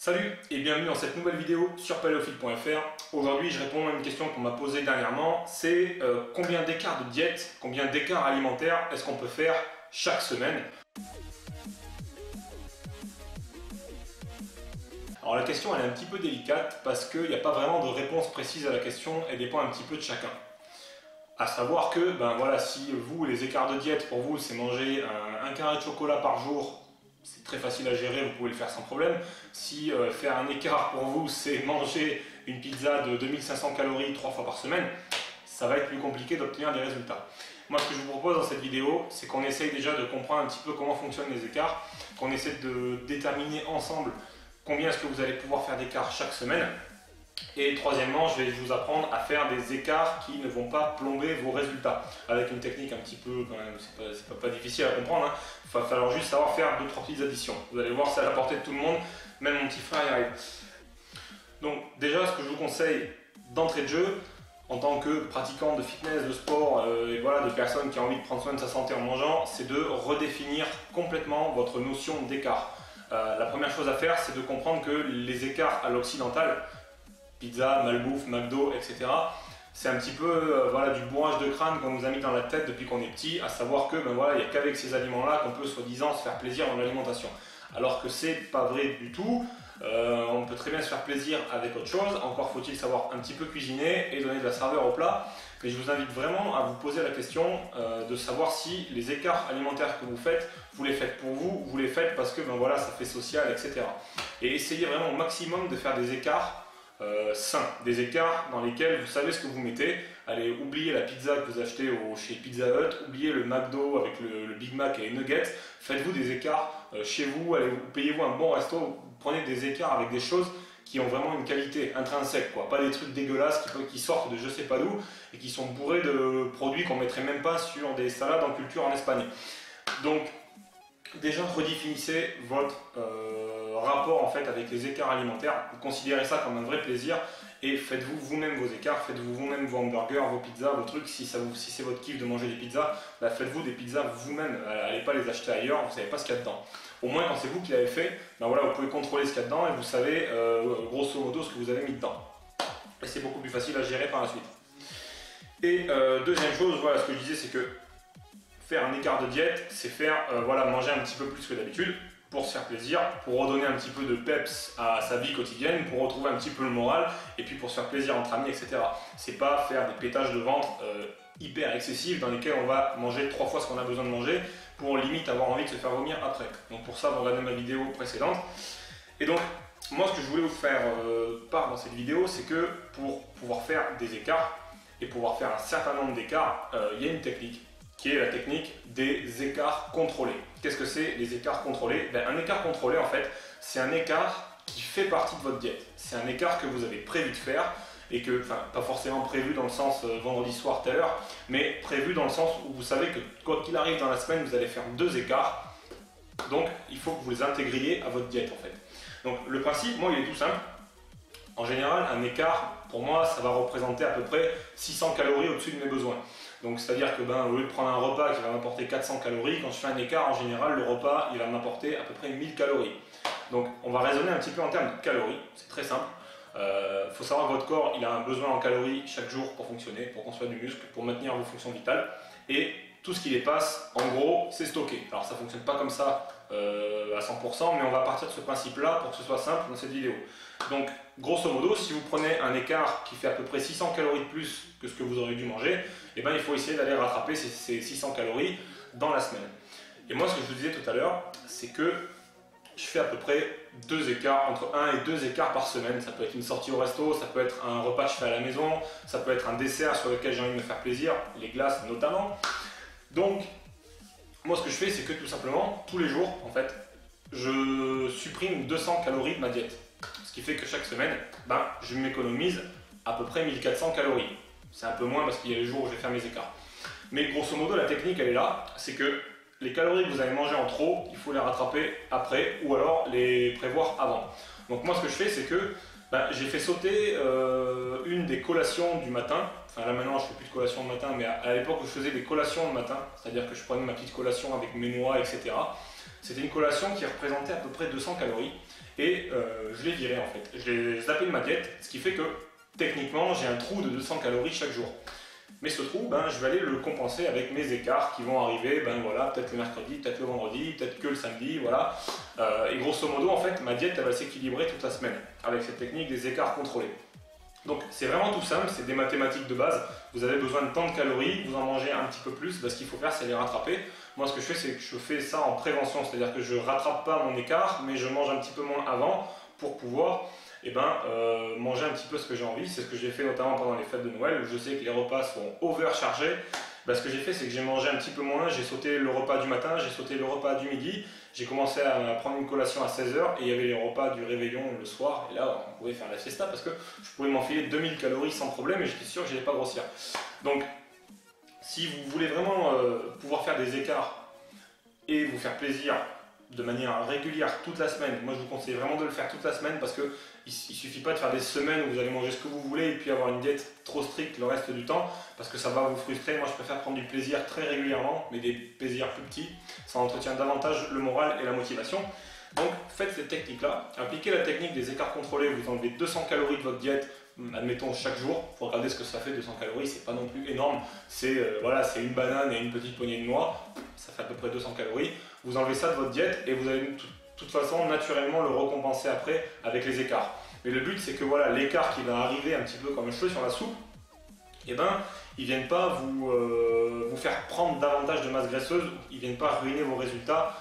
Salut et bienvenue dans cette nouvelle vidéo sur paléophiles.fr. Aujourd'hui je réponds à une question qu'on m'a posée dernièrement, c'est combien d'écarts de diète, combien d'écarts alimentaires est-ce qu'on peut faire chaque semaine? Alors la question elle est un petit peu délicate parce qu'il n'y a pas vraiment de réponse précise à la question, elle dépend un petit peu de chacun. À savoir que, si vous, les écarts de diète pour vous c'est manger un carré de chocolat par jour, c'est très facile à gérer, vous pouvez le faire sans problème. Si faire un écart pour vous, c'est manger une pizza de 2500 calories 3 fois par semaine, ça va être plus compliqué d'obtenir des résultats. Moi, ce que je vous propose dans cette vidéo, c'est qu'on essaye déjà de comprendre un petit peu comment fonctionnent les écarts, qu'on essaie de déterminer ensemble combien est-ce que vous allez pouvoir faire d'écarts chaque semaine. Et troisièmement, je vais vous apprendre à faire des écarts qui ne vont pas plomber vos résultats. Avec une technique un petit peu, quand même, c'est pas difficile à comprendre. Il va falloir juste savoir faire 2-3 petites additions. Vous allez voir, c'est à la portée de tout le monde, même mon petit frère y arrive. Donc déjà, ce que je vous conseille d'entrée de jeu, en tant que pratiquant de fitness, de sport, et voilà, de personnes qui ont envie de prendre soin de sa santé en mangeant, c'est de redéfinir complètement votre notion d'écart. La première chose à faire, c'est de comprendre que les écarts à l'occidental, pizza, malbouffe, McDo, etc. C'est un petit peu du bourrage de crâne qu'on nous a mis dans la tête depuis qu'on est petit, à savoir que il n'y a qu'avec ces aliments-là qu'on peut soi-disant se faire plaisir dans l'alimentation. Alors que c'est pas vrai du tout. On peut très bien se faire plaisir avec autre chose, encore faut-il savoir un petit peu cuisiner et donner de la saveur au plat. Mais je vous invite vraiment à vous poser la question de savoir si les écarts alimentaires que vous les faites pour vous, vous les faites parce que ça fait social, etc. Et essayez vraiment au maximum de faire des écarts sains, des écarts dans lesquels vous savez ce que vous mettez. Allez, oubliez la pizza que vous achetez chez Pizza Hut, oubliez le McDo avec le Big Mac et les nuggets, faites-vous des écarts chez vous, allez, payez-vous un bon resto, prenez des écarts avec des choses qui ont vraiment une qualité intrinsèque, pas des trucs dégueulasses qui sortent de je sais pas d'où et qui sont bourrés de produits qu'on mettrait même pas sur des salades en culture en Espagne. Donc déjà redéfinissez votre rapport en fait avec les écarts alimentaires, considérez ça comme un vrai plaisir et faites-vous vous-même vos écarts, faites-vous vous-même vos hamburgers, vos pizzas, vos trucs. Si c'est votre kiff de manger des pizzas, faites-vous des pizzas vous-même, allez pas les acheter ailleurs, vous savez pas ce qu'il y a dedans. Au moins quand c'est vous qui l'avez fait, vous pouvez contrôler ce qu'il y a dedans et vous savez grosso modo ce que vous avez mis dedans. Et c'est beaucoup plus facile à gérer par la suite. Et deuxième chose, ce que je disais, c'est que faire un écart de diète, c'est faire manger un petit peu plus que d'habitude pour se faire plaisir, pour redonner un petit peu de peps à sa vie quotidienne, pour retrouver un petit peu le moral et puis pour se faire plaisir entre amis, etc. C'est pas faire des pétages de ventre hyper excessifs dans lesquels on va manger 3 fois ce qu'on a besoin de manger pour limite avoir envie de se faire vomir après. Donc pour ça, vous regardez ma vidéo précédente. Et donc, moi ce que je voulais vous faire part dans cette vidéo, c'est que pour pouvoir faire des écarts et pouvoir faire un certain nombre d'écarts, il y a une technique qui est la technique des écarts contrôlés. Qu'est-ce que c'est les écarts contrôlés? Un écart contrôlé, en fait, c'est un écart qui fait partie de votre diète. C'est un écart que vous avez prévu de faire et que, pas forcément prévu dans le sens vendredi soir, telle heure, mais prévu dans le sens où vous savez que quoi qu'il arrive dans la semaine, vous allez faire 2 écarts. Donc, il faut que vous les intégriez à votre diète, en fait. Donc, le principe, moi, il est tout simple. En général, un écart, pour moi, ça va représenter à peu près 600 calories au-dessus de mes besoins. Donc c'est-à-dire que au lieu de prendre un repas qui va m'apporter 400 calories, quand je fais un écart, en général, le repas, il va m'apporter à peu près 1000 calories. Donc on va raisonner un petit peu en termes de calories, c'est très simple. Faut savoir que votre corps, il a un besoin en calories chaque jour pour fonctionner, pour construire du muscle, pour maintenir vos fonctions vitales. Et tout ce qui dépasse, en gros, c'est stocké. Alors ça ne fonctionne pas comme ça à 100%, mais on va partir de ce principe-là pour que ce soit simple dans cette vidéo. Donc, grosso modo, si vous prenez un écart qui fait à peu près 600 calories de plus que ce que vous auriez dû manger, il faut essayer d'aller rattraper ces 600 calories dans la semaine. Et moi, ce que je vous disais tout à l'heure, c'est que je fais à peu près 2 écarts, entre 1 et 2 écarts par semaine. Ça peut être une sortie au resto, ça peut être un repas que je fais à la maison, ça peut être un dessert sur lequel j'ai envie de me faire plaisir, les glaces notamment. Donc, moi, ce que je fais, c'est que tout simplement, tous les jours, en fait, je supprime 200 calories de ma diète. Ce qui fait que chaque semaine, je m'économise à peu près 1400 calories. C'est un peu moins parce qu'il y a les jours où je vais faire mes écarts. Mais grosso modo, la technique, elle est là. C'est que les calories que vous avez mangées en trop, il faut les rattraper après ou alors les prévoir avant. Donc moi, ce que je fais, c'est que j'ai fait sauter une des collations du matin. enfin là maintenant je fais plus de collation le matin, mais à l'époque où je faisais des collations le matin, c'est-à-dire que je prenais ma petite collation avec mes noix, etc. C'était une collation qui représentait à peu près 200 calories et je l'ai virée en fait. Je l'ai zappé de ma diète, ce qui fait que techniquement j'ai un trou de 200 calories chaque jour. Mais ce trou, ben, je vais aller le compenser avec mes écarts qui vont arriver, ben, voilà, peut-être le mercredi, peut-être le vendredi, peut-être que le samedi, voilà. Et grosso modo, en fait, ma diète elle va s'équilibrer toute la semaine avec cette technique des écarts contrôlés. Donc c'est vraiment tout simple, c'est des mathématiques de base. Vous avez besoin de tant de calories, vous en mangez un petit peu plus, ben, ce qu'il faut faire c'est les rattraper. Moi ce que je fais c'est que je fais ça en prévention, c'est-à-dire que je ne rattrape pas mon écart, mais je mange un petit peu moins avant pour pouvoir manger un petit peu ce que j'ai envie. C'est ce que j'ai fait notamment pendant les fêtes de Noël où je sais que les repas sont overchargés. Ce que j'ai fait c'est que j'ai mangé un petit peu moins, j'ai sauté le repas du matin, j'ai sauté le repas du midi, j'ai commencé à prendre une collation à 16 h et il y avait les repas du réveillon le soir et là on pouvais faire la fiesta parce que je pouvais m'enfiler 2000 calories sans problème et j'étais sûr que je n'allais pas grossir. Donc si vous voulez vraiment pouvoir faire des écarts et vous faire plaisir de manière régulière toute la semaine, moi je vous conseille vraiment de le faire toute la semaine parce que il suffit pas de faire des semaines où vous allez manger ce que vous voulez et puis avoir une diète trop stricte le reste du temps parce que ça va vous frustrer. Moi je préfère prendre du plaisir très régulièrement mais des plaisirs plus petits, ça entretient davantage le moral et la motivation. Donc faites cette technique là, appliquez la technique des écarts contrôlés, vous enlevez 200 calories de votre diète, admettons chaque jour, il faut regarder ce que ça fait 200 calories, c'est pas non plus énorme, c'est voilà, c'est une banane et une petite poignée de noix, ça fait à peu près 200 calories, vous enlevez ça de votre diète et vous allez de toute façon naturellement le récompenser après avec les écarts. Mais le but c'est que voilà, l'écart qui va arriver un petit peu comme un cheveu sur la soupe, et ben ils viennent pas vous faire prendre davantage de masse graisseuse, ils viennent pas ruiner vos résultats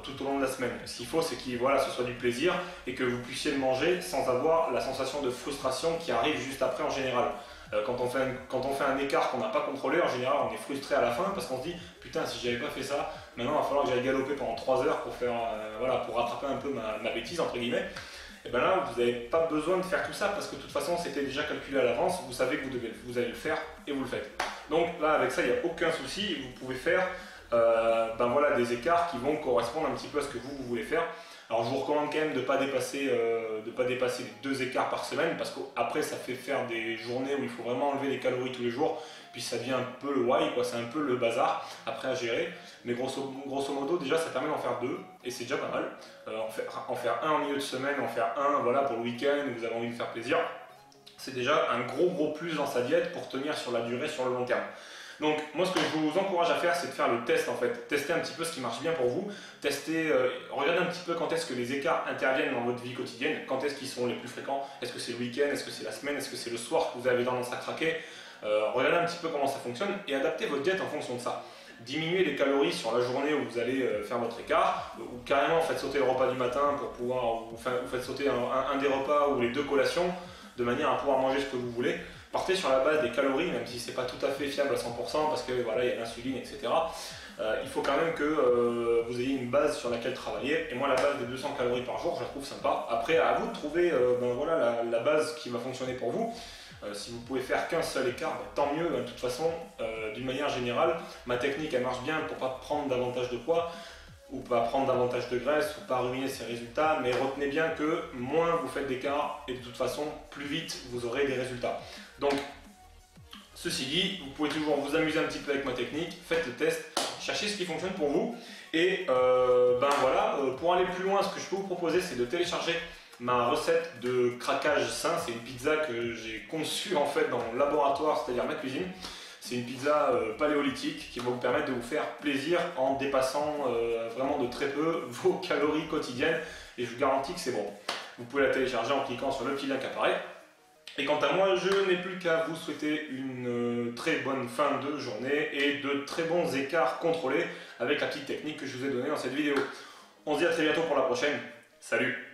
tout au long de la semaine. Ce qu'il faut c'est que voilà, ce soit du plaisir et que vous puissiez le manger sans avoir la sensation de frustration qui arrive juste après en général. Quand on fait un écart qu'on n'a pas contrôlé, en général on est frustré à la fin parce qu'on se dit putain si j'avais pas fait ça, maintenant il va falloir que j'aille galoper pendant 3 heures pour faire voilà, pour rattraper un peu ma bêtise entre guillemets. Et bien là vous n'avez pas besoin de faire tout ça parce que de toute façon c'était déjà calculé à l'avance, vous savez que vous allez le faire et vous le faites. Donc là avec ça il n'y a aucun souci, vous pouvez faire voilà, des écarts qui vont correspondre un petit peu à ce que vous voulez faire. Alors je vous recommande quand même de ne pas dépasser les 2 écarts par semaine parce qu'après ça fait faire des journées où il faut vraiment enlever des calories tous les jours, puis ça devient un peu le why, c'est un peu le bazar après à gérer. Mais grosso modo déjà ça permet d'en faire 2 et c'est déjà pas mal. En faire un en milieu de semaine, en faire un voilà, pour le week-end où vous avez envie de faire plaisir, c'est déjà un gros plus dans sa diète pour tenir sur la durée, sur le long terme. Donc moi ce que je vous encourage à faire c'est de faire le test en fait, tester un petit peu ce qui marche bien pour vous, regardez un petit peu quand est-ce que les écarts interviennent dans votre vie quotidienne, quand est-ce qu'ils sont les plus fréquents, est-ce que c'est le week-end, est-ce que c'est la semaine, est-ce que c'est le soir que vous avez tendance à craquer, regardez un petit peu comment ça fonctionne et adaptez votre diète en fonction de ça. Diminuez les calories sur la journée où vous allez faire votre écart, ou carrément faites sauter le repas du matin pour pouvoir, vous faites sauter un des repas ou les 2 collations de manière à pouvoir manger ce que vous voulez. Partez sur la base des calories, même si c'est pas tout à fait fiable à 100% parce que voilà, il y a l'insuline, etc. Il faut quand même que vous ayez une base sur laquelle travailler. Et moi, la base des 200 calories par jour, je la trouve sympa. Après, à vous de trouver voilà, la base qui va fonctionner pour vous. Si vous pouvez faire qu'un seul écart, tant mieux. De toute façon, d'une manière générale, ma technique elle marche bien pour pas prendre davantage de poids ou pas prendre davantage de graisse ou pas ruiner ses résultats, mais retenez bien que moins vous faites d'écart et de toute façon plus vite vous aurez des résultats. Donc ceci dit, vous pouvez toujours vous amuser un petit peu avec ma technique, faites le test, cherchez ce qui fonctionne pour vous et voilà, pour aller plus loin, ce que je peux vous proposer c'est de télécharger ma recette de craquage sain. C'est une pizza que j'ai conçue en fait dans mon laboratoire, c'est-à-dire ma cuisine. C'est une pizza paléolithique qui va vous permettre de vous faire plaisir en dépassant vraiment de très peu vos calories quotidiennes et je vous garantis que c'est bon. Vous pouvez la télécharger en cliquant sur le petit lien qui apparaît. Et quant à moi, je n'ai plus qu'à vous souhaiter une très bonne fin de journée et de très bons écarts contrôlés avec la petite technique que je vous ai donnée dans cette vidéo. On se dit à très bientôt pour la prochaine. Salut!